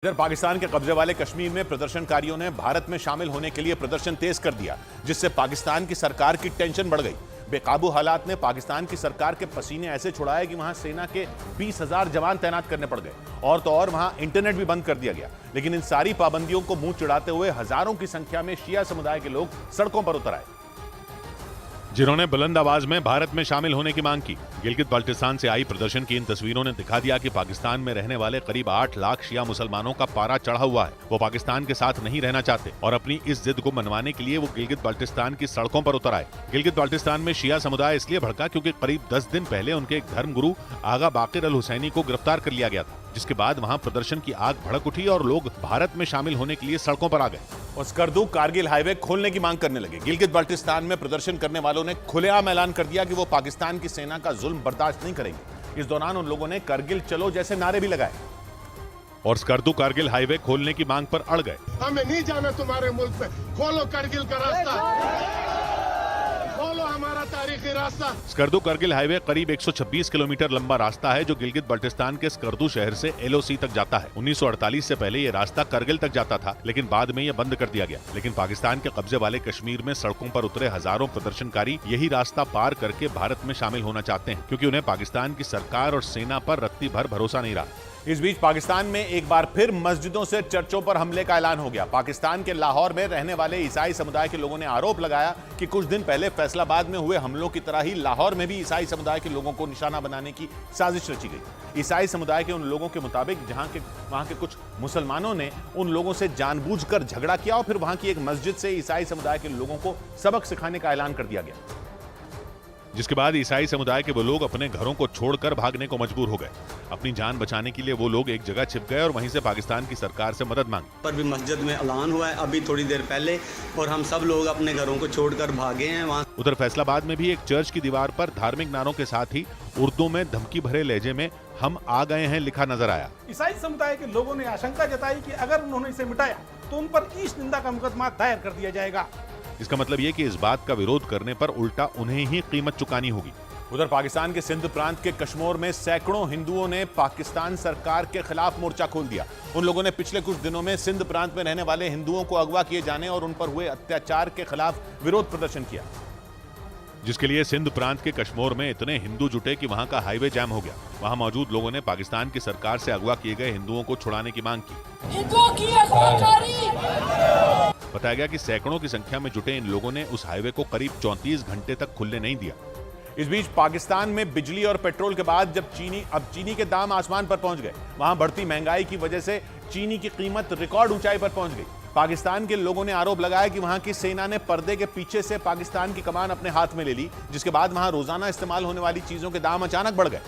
इधर पाकिस्तान के कब्जे वाले कश्मीर में प्रदर्शनकारियों ने भारत में शामिल होने के लिए प्रदर्शन तेज कर दिया, जिससे पाकिस्तान की सरकार की टेंशन बढ़ गई। बेकाबू हालात ने पाकिस्तान की सरकार के पसीने ऐसे छुड़ाए कि वहां सेना के 20,000 जवान तैनात करने पड़ गए और तो और वहां इंटरनेट भी बंद कर दिया गया। लेकिन इन सारी पाबंदियों को मुंह चिढ़ाते हुए हजारों की संख्या में शिया समुदाय के लोग सड़कों पर उतर आए, जिन्होंने बुलंद आवाज में भारत में शामिल होने की मांग की। गिलगित बाल्टिस्तान से आई प्रदर्शन की इन तस्वीरों ने दिखा दिया कि पाकिस्तान में रहने वाले करीब 8 लाख शिया मुसलमानों का पारा चढ़ा हुआ है। वो पाकिस्तान के साथ नहीं रहना चाहते और अपनी इस जिद को मनवाने के लिए वो गिलगित बाल्टिस्तान की सड़कों पर उतर आए। गिलगित बाल्टिस्तान में शिया समुदाय इसलिए भड़का क्योंकि करीब 10 दिन पहले उनके एक धर्मगुरु आगा बाकिर अल हुसैनी को गिरफ्तार कर लिया गया था, जिसके बाद वहां प्रदर्शन की आग भड़क उठी और लोग भारत में शामिल होने के लिए सड़कों पर आ गए और स्कर्दू कारगिल हाईवे खोलने की मांग करने लगे। गिलगित बाल्टिस्तान में प्रदर्शन करने वालों ने खुलेआम ऐलान कर दिया कि वो पाकिस्तान की सेना का जुल्म बर्दाश्त नहीं करेंगे। इस दौरान उन लोगों ने करगिल चलो जैसे नारे भी लगाए और स्कर्दू कारगिल हाईवे खोलने की मांग पर अड़ गए। हमें नहीं जाना तुम्हारे मुल्क में, खोलो करगिल का रास्ता, खोलो हमारा तारीखी रास्ता। स्कर्दू करगिल हाईवे करीब 126 किलोमीटर लंबा रास्ता है जो गिलगित बाल्टिस्तान के स्कर्दू शहर से एलओसी तक जाता है। 1948 से पहले ये रास्ता करगिल तक जाता था, लेकिन बाद में ये बंद कर दिया गया। लेकिन पाकिस्तान के कब्जे वाले कश्मीर में सड़कों पर उतरे हजारों प्रदर्शनकारी यही रास्ता पार करके भारत में शामिल होना चाहते हैं, क्योंकि उन्हें पाकिस्तान की सरकार और सेना पर रत्ती भर भरोसा नहीं रहा। इस बीच पाकिस्तान में एक बार फिर मस्जिदों से चर्चों पर हमले का ऐलान हो गया। पाकिस्तान के लाहौर में रहने वाले ईसाई समुदाय के लोगों ने आरोप लगाया कि कुछ दिन पहले फैसलाबाद में हुए हमलों की तरह ही लाहौर में भी ईसाई समुदाय के लोगों को निशाना बनाने की साजिश रची गई। ईसाई समुदाय के उन लोगों के मुताबिक वहां के कुछ मुसलमानों ने उन लोगों से जानबूझकर झगड़ा किया और फिर वहां की एक मस्जिद से ईसाई समुदाय के लोगों को सबक सिखाने का ऐलान कर दिया गया, जिसके बाद ईसाई समुदाय के वो लोग अपने घरों को छोड़कर भागने को मजबूर हो गए। अपनी जान बचाने के लिए वो लोग एक जगह छिप गए और वहीं से पाकिस्तान की सरकार से मदद मांगी। पर भी मस्जिद में ऐलान हुआ है अभी थोड़ी देर पहले और हम सब लोग अपने घरों को छोड़कर भागे हैं। वहाँ उधर फैसलाबाद में भी एक चर्च की दीवार पर धार्मिक नारों के साथ ही उर्दू में धमकी भरे लहजे में हम आ गए हैं लिखा नजर आया। ईसाई समुदाय के लोगों ने आशंका जताई कि अगर उन्होंने इसे मिटाया तो उन पर ईश निंदा का मुकदमा दायर कर दिया जाएगा। इसका मतलब ये कि इस बात का विरोध करने पर उल्टा उन्हें ही कीमत चुकानी होगी। उधर पाकिस्तान के सिंध प्रांत के कश्मीर में सैकड़ों हिंदुओं ने पाकिस्तान सरकार के खिलाफ मोर्चा खोल दिया। उन लोगों ने पिछले कुछ दिनों में सिंध प्रांत में रहने वाले हिंदुओं को अगवा किए जाने और उन पर हुए अत्याचार के खिलाफ विरोध प्रदर्शन किया, जिसके लिए सिंध प्रांत के कश्मीर में इतने हिंदू जुटे कि वहां का हाईवे जाम हो गया। वहां मौजूद लोगों ने पाकिस्तान की सरकार से अगवा किए गए हिंदुओं को छुड़ाने की मांग की। बताया गया कि सैकड़ों की संख्या में जुटे इन लोगों ने उस हाईवे को करीब 34 घंटे तक खुलने नहीं दिया। इस बीच पाकिस्तान में बिजली और पेट्रोल के बाद जब चीनी के दाम आसमान पर पहुंच गए, वहां बढ़ती महंगाई की वजह से चीनी की कीमत रिकॉर्ड ऊंचाई पर पहुंच गई। पाकिस्तान के लोगों ने आरोप लगाया कि वहां की सेना ने पर्दे के पीछे से पाकिस्तान की कमान अपने हाथ में ले ली, जिसके बाद वहां रोजाना इस्तेमाल होने वाली चीजों के दाम अचानक बढ़ गए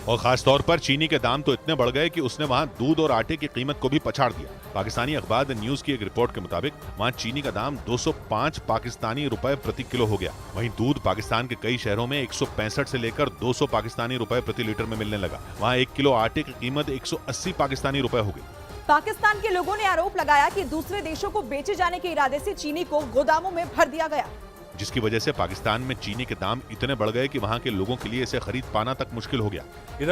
और खासतौर पर चीनी के दाम तो इतने बढ़ गए कि उसने वहां दूध और आटे की कीमत को भी पछाड़ दिया। पाकिस्तानी अखबार द न्यूज की एक रिपोर्ट के मुताबिक वहां चीनी का दाम 205 पाकिस्तानी रुपए प्रति किलो हो गया। वहीं दूध पाकिस्तान के कई शहरों में 165 से लेकर 200 पाकिस्तानी रुपए प्रति लीटर में मिलने लगा। वहां 1 किलो आटे की कीमत 180 पाकिस्तानी रुपए हो गई। पाकिस्तान के लोगों ने आरोप लगाया कि दूसरे देशों को बेचे जाने के इरादे से चीनी को गोदामों में भर दिया गया, जिसकी वजह से पाकिस्तान में चीनी के दाम इतने बढ़ गए कि वहां के लोगों के लिए इसे खरीद पाना तक मुश्किल हो गया।